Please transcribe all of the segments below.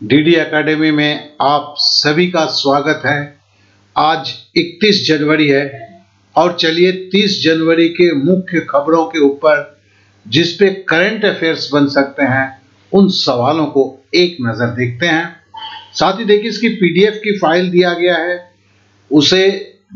DD academy में आप सभी का स्वागत है। आज 31 जनवरी है और चलिए 30 जनवरी के मुख्य खबरों के ऊपर जिस पे करंट अफेयर्स बन सकते हैं उन सवालों को एक नजर देखते हैं। साथ ही देखिए इसकी पीडीएफ की फाइल दिया गया है, उसे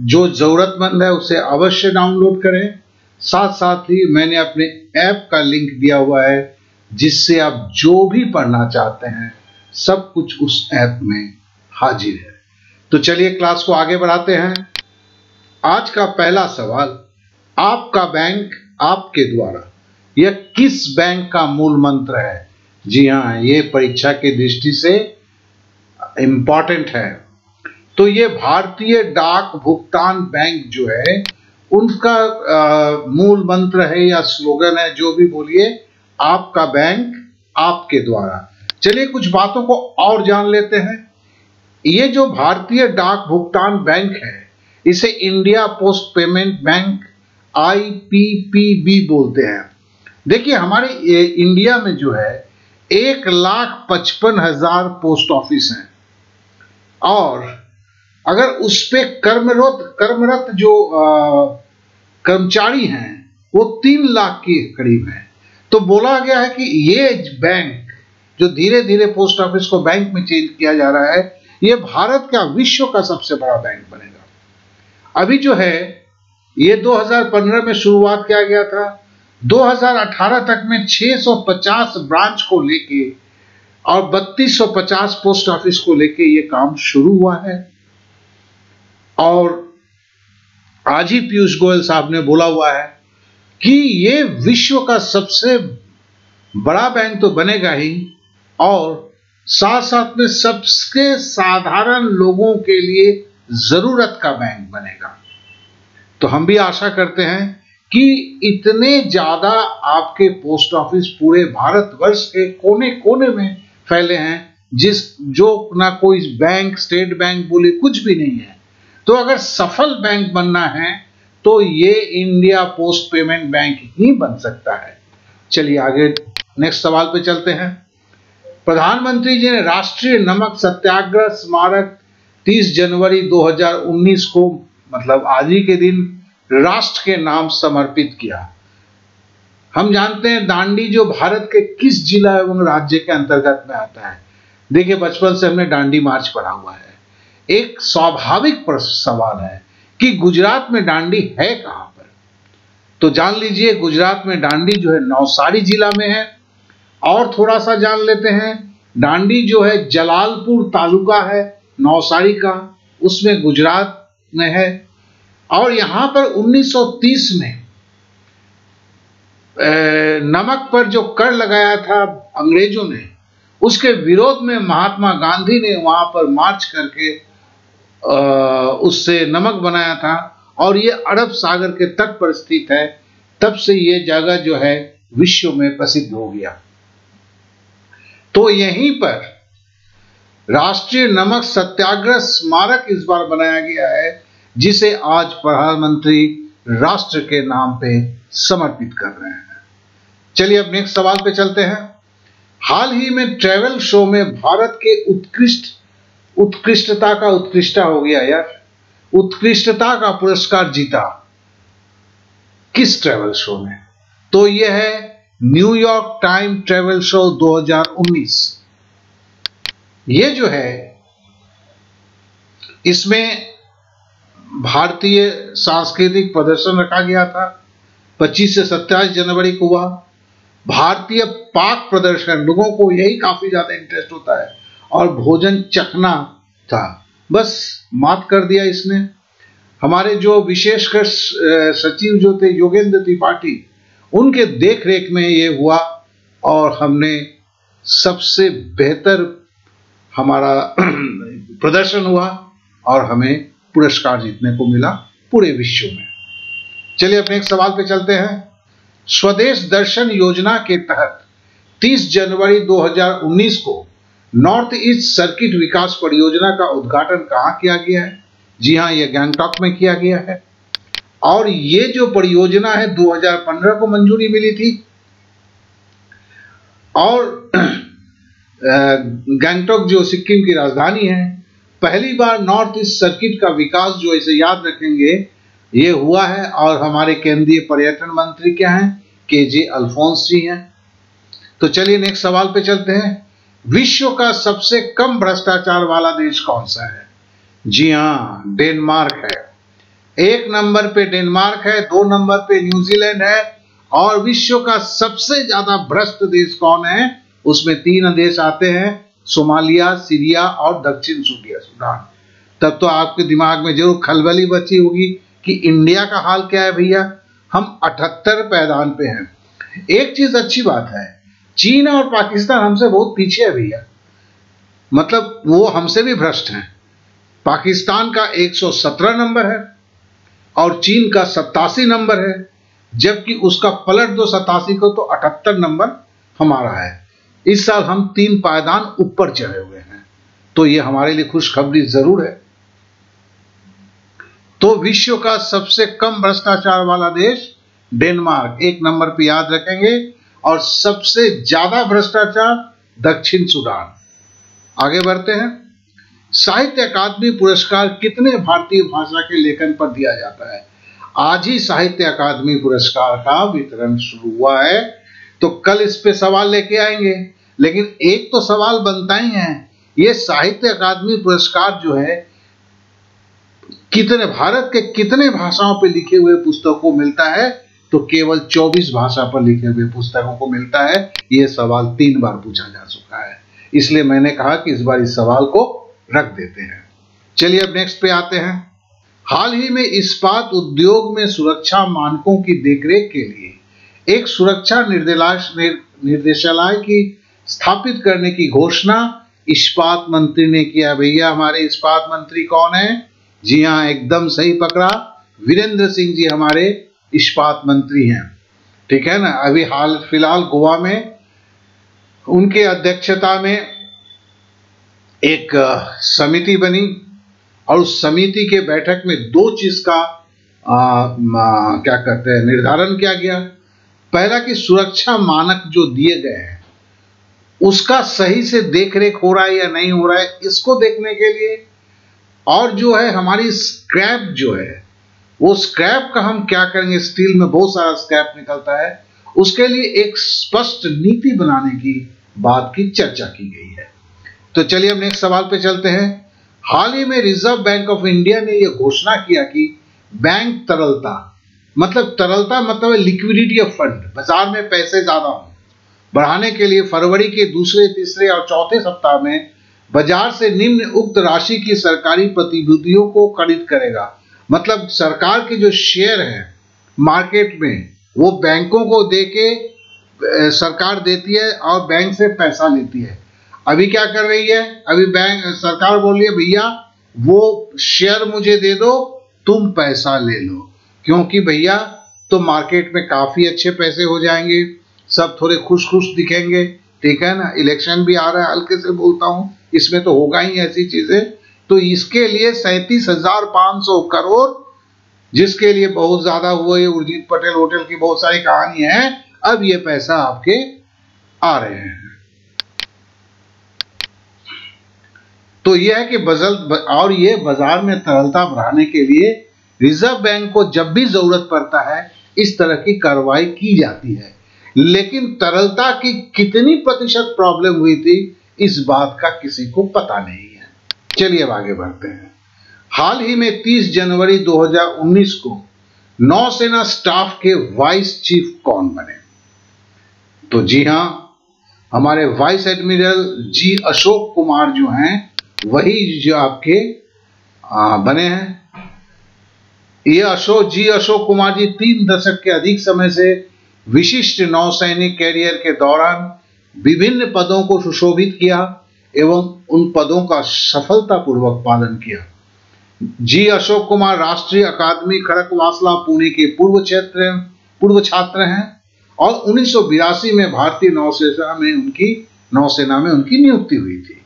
जो जरूरतमंद है उसे अवश्य डाउनलोड करें। साथ साथ ही मैंने अपने ऐप का लिंक दिया हुआ है जिससे आप जो भी पढ़ना चाहते हैं सब कुछ उस ऐप में हाजिर है। तो चलिए क्लास को आगे बढ़ाते हैं। आज का पहला सवाल, आपका बैंक आपके द्वारा यह किस बैंक का मूल मंत्र है? जी हाँ, ये परीक्षा की दृष्टि से इंपॉर्टेंट है। तो ये भारतीय डाक भुगतान बैंक जो है उनका मूल मंत्र है या स्लोगन है, जो भी बोलिए, आपका बैंक आपके द्वारा। चलिए कुछ बातों को और जान लेते हैं। ये जो भारतीय डाक भुगतान बैंक है इसे India post payment bank IPPB बोलते हैं। देखिए हमारे इंडिया में जो है 1,55,000 पोस्ट ऑफिस हैं और अगर उस पे कर्मरत जो कर्मचारी हैं वो 3 लाख के करीब हैं। तो बोला गया है कि ये बैंक जो धीरे धीरे पोस्ट ऑफिस को बैंक में चेंज किया जा रहा है, ये भारत का विश्व का सबसे बड़ा बैंक बनेगा। अभी जो है ये 2015 में शुरुआत किया गया था। 2018 तक में 650 ब्रांच को लेके और 3250 पोस्ट ऑफिस को लेके ये काम शुरू हुआ है। और आज ही पीयूष गोयल साहब ने बोला हुआ है कि ये विश्व का सबसे बड़ा बैंक तो बनेगा ही और साथ साथ में सबसे साधारण लोगों के लिए जरूरत का बैंक बनेगा। तो हम भी आशा करते हैं कि इतने ज्यादा आपके पोस्ट ऑफिस पूरे भारतवर्ष के कोने कोने में फैले हैं, जो ना कोई बैंक, स्टेट बैंक बोले कुछ भी नहीं है। तो अगर सफल बैंक बनना है तो ये इंडिया पोस्ट पेमेंट बैंक ही बन सकता है। चलिए आगे नेक्स्ट सवाल पे चलते हैं। प्रधानमंत्री जी ने राष्ट्रीय नमक सत्याग्रह स्मारक 30 जनवरी 2019 को, मतलब आज ही के दिन, राष्ट्र के नाम समर्पित किया। हम जानते हैं दांडी जो भारत के किस जिला एवं राज्य के अंतर्गत में आता है? देखिए बचपन से हमने दांडी मार्च पढ़ा हुआ है। एक स्वाभाविक सवाल है कि गुजरात में दांडी है कहां पर? तो जान लीजिए गुजरात में दांडी जो है नवसारी जिला में है। और थोड़ा सा जान लेते हैं, दांडी जो है जलालपुर तालुका है नवसारी का, उसमें गुजरात में है। और यहां पर 1930 में नमक पर जो कर लगाया था अंग्रेजों ने, उसके विरोध में महात्मा गांधी ने वहां पर मार्च करके उससे नमक बनाया था और ये अरब सागर के तट पर स्थित है। तब से ये जगह जो है विश्व में प्रसिद्ध हो गया। तो यहीं पर राष्ट्रीय नमक सत्याग्रह स्मारक इस बार बनाया गया है जिसे आज प्रधानमंत्री राष्ट्र के नाम पे समर्पित कर रहे हैं। चलिए अब नेक्स्ट सवाल पे चलते हैं। हाल ही में ट्रैवल शो में भारत के उत्कृष्टता हो गया यार, उत्कृष्टता का पुरस्कार जीता। किस ट्रैवल शो में? तो यह है न्यूयॉर्क टाइम ट्रैवल शो 2019। ये जो है इसमें भारतीय सांस्कृतिक प्रदर्शन रखा गया था। 25 से 27 जनवरी को हुआ। भारतीय पाक प्रदर्शन, लोगों को यही काफी ज्यादा इंटरेस्ट होता है, और भोजन चखना था। बस मात कर दिया इसने। हमारे जो विशेषकर सचिव जो थे योगेंद्र त्रिपाठी, उनके देख रेख में ये हुआ और हमने सबसे बेहतर हमारा प्रदर्शन हुआ और हमें पुरस्कार जीतने को मिला पूरे विश्व में। चलिए अपने एक सवाल पे चलते हैं। स्वदेश दर्शन योजना के तहत 30 जनवरी 2019 को नॉर्थ ईस्ट सर्किट विकास परियोजना का उद्घाटन कहां किया गया है? जी हां, यह गैंगटॉक में किया गया है। और ये जो परियोजना है 2015 को मंजूरी मिली थी और गंगटोक जो सिक्किम की राजधानी है, पहली बार नॉर्थ ईस्ट सर्किट का विकास जो इसे याद रखेंगे ये हुआ है। और हमारे केंद्रीय पर्यटन मंत्री क्या हैं? के.जे. अल्फोंस जी हैं। तो चलिए नेक्स्ट सवाल पे चलते हैं। विश्व का सबसे कम भ्रष्टाचार वाला देश कौन सा है? जी हाँ, डेनमार्क है। 1 नंबर पे डेनमार्क है, 2 नंबर पे न्यूजीलैंड है, और विश्व का सबसे ज्यादा भ्रष्ट देश कौन है? उसमें 3 देश आते हैं, सोमालिया, सीरिया और दक्षिण सूडान। तब तो आपके दिमाग में जरूर खलबली बची होगी कि इंडिया का हाल क्या है भैया, हम 78 पायदान पे हैं। एक चीज अच्छी बात है, चीन और पाकिस्तान हमसे बहुत पीछे है भैया, मतलब वो हमसे भी भ्रष्ट हैं। पाकिस्तान का 117 नंबर है और चीन का 87 नंबर है, जबकि उसका पलट दो 87 को तो 78 नंबर हमारा है। इस साल हम 3 पायदान ऊपर चढ़े हुए हैं, तो ये हमारे लिए खुशखबरी जरूर है। तो विश्व का सबसे कम भ्रष्टाचार वाला देश डेनमार्क 1 नंबर पे याद रखेंगे, और सबसे ज्यादा भ्रष्टाचार दक्षिण सूडान। आगे बढ़ते हैं। साहित्य अकादमी पुरस्कार कितने भारतीय भाषा के लेखन पर दिया जाता है? आज ही साहित्य अकादमी पुरस्कार का वितरण शुरू हुआ है, तो कल इस पे सवाल लेके आएंगे। लेकिन एक तो सवाल बनता ही है, ये साहित्य अकादमी पुरस्कार जो है कितने भारत के कितने भाषाओं पे लिखे हुए पुस्तकों को मिलता है? तो केवल 24 भाषा पर लिखे हुए पुस्तकों को मिलता है। यह सवाल 3 बार पूछा जा चुका है, इसलिए मैंने कहा कि इस बार इस सवाल को रख देते हैं। चलिए अब नेक्स्ट पे आते हैं। हाल ही में इस्पात उद्योग में सुरक्षा मानकों की देखरेख के लिए एक सुरक्षा निर्देशालय की स्थापित करने की घोषणा इस्पात मंत्री ने किया। भैया हमारे इस्पात मंत्री कौन है? जी हाँ, एकदम सही पकड़ा, वीरेंद्र सिंह जी हमारे इस्पात मंत्री हैं। ठीक है ना। अभी हाल फिलहाल गोवा में उनके अध्यक्षता में एक समिति बनी, और उस समिति के बैठक में 2 चीज का क्या कहते हैं निर्धारण किया गया। पहला कि सुरक्षा मानक जो दिए गए हैं उसका सही से देखरेख हो रहा है या नहीं हो रहा है, इसको देखने के लिए, और जो है हमारी स्क्रैप जो है वो स्क्रैप का हम क्या करेंगे, स्टील में बहुत सारा स्क्रैप निकलता है, उसके लिए एक स्पष्ट नीति बनाने की बात की चर्चा की गई है। तो चलिए हम नेक्स्ट सवाल पे चलते हैं। हाल ही में रिजर्व बैंक ऑफ इंडिया ने यह घोषणा किया कि बैंक तरलता मतलब लिक्विडिटी ऑफ फंड, बाजार में पैसे ज्यादा हो, बढ़ाने के लिए फरवरी के दूसरे, तीसरे और चौथे सप्ताह में बाजार से निम्न उक्त राशि की सरकारी प्रतिभूतियों को खरीद करेगा। मतलब सरकार के जो शेयर हैं मार्केट में वो बैंकों को देके सरकार देती है और बैंक से पैसा लेती है। अभी क्या कर रही है, अभी बैंक सरकार बोल रही है भैया वो शेयर मुझे दे दो, तुम पैसा ले लो, क्योंकि भैया तो मार्केट में काफी अच्छे पैसे हो जाएंगे, सब थोड़े खुश खुश दिखेंगे। ठीक है ना, इलेक्शन भी आ रहा है, हल्के से बोलता हूं, इसमें तो होगा ही ऐसी चीजें। तो इसके लिए 37,500 करोड़, जिसके लिए बहुत ज्यादा हुआ, ये उर्जित पटेल होटल की बहुत सारी कहानी है, अब ये पैसा आपके आ रहे हैं। तो यह है कि और ये बाजार में तरलता बढ़ाने के लिए रिजर्व बैंक को जब भी जरूरत पड़ता है इस तरह की कार्रवाई की जाती है। लेकिन तरलता की कितनी प्रतिशत प्रॉब्लम हुई थी इस बात का किसी को पता नहीं है। चलिए अब आगे बढ़ते हैं। हाल ही में 30 जनवरी 2019 को नौसेना स्टाफ के वाइस चीफ कौन बने? तो जी हां, हमारे vice admiral G Ashok Kumar जो हैं वही जो आपके बने हैं। ये अशोक कुमार जी 3 दशक के अधिक समय से विशिष्ट नौसैनिक कैरियर के दौरान विभिन्न पदों को सुशोभित किया एवं उन पदों का सफलतापूर्वक पालन किया। जी अशोक कुमार राष्ट्रीय अकादमी खड़कवासला पुणे के पूर्व छात्र हैं और 1982 में भारतीय नौसेना में उनकी नियुक्ति हुई थी।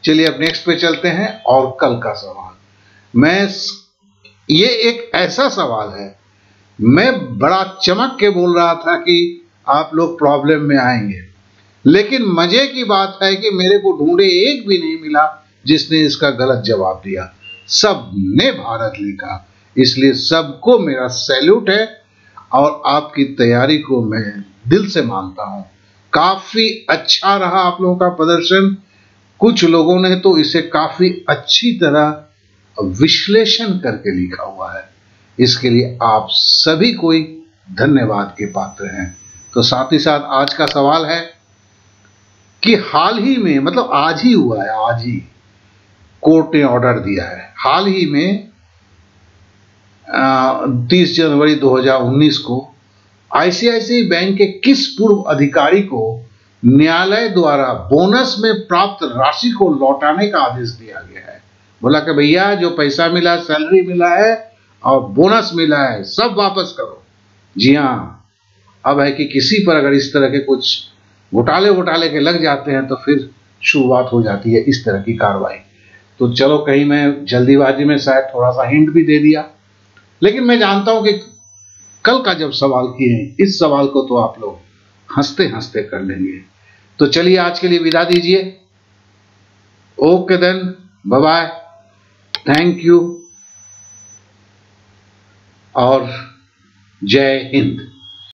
चलिए अब नेक्स्ट पे चलते हैं। और कल का सवाल, ये एक ऐसा सवाल है, मैं बड़ा चमक के बोल रहा था कि आप लोग प्रॉब्लम में आएंगे। लेकिन मजे की बात है कि मेरे को ढूंढे एक भी नहीं मिला जिसने इसका गलत जवाब दिया, सब ने भारत लिखा। इसलिए सबको मेरा सैल्यूट है और आपकी तैयारी को मैं दिल से मानता हूं। काफी अच्छा रहा आप लोगों का प्रदर्शन। कुछ लोगों ने तो इसे काफी अच्छी तरह विश्लेषण करके लिखा हुआ है, इसके लिए आप सभी कोई धन्यवाद के पात्र हैं। तो साथ ही साथ आज का सवाल है कि हाल ही में, मतलब आज ही हुआ है, आज ही कोर्ट ने ऑर्डर दिया है, हाल ही में 30 जनवरी 2019 को आईसीआईसीआई बैंक के किस पूर्व अधिकारी को न्यायालय द्वारा बोनस में प्राप्त राशि को लौटाने का आदेश दिया गया है। बोला कि भैया जो पैसा मिला, सैलरी मिला है और बोनस मिला है, सब वापस करो। जी हाँ, अब है कि किसी पर अगर इस तरह के कुछ घोटाले के लग जाते हैं तो फिर शुरुआत हो जाती है इस तरह की कार्रवाई। तो चलो, कहीं मैं जल्दीबाजी में शायद थोड़ा सा हिंट भी दे दिया, लेकिन मैं जानता हूं कि कल का जब सवाल किए, इस सवाल को तो आप लोग हंसते हंसते कर लेंगे। तो चलिए आज के लिए विदा दीजिए। Okay then, bye bye, thank you और जय हिंद।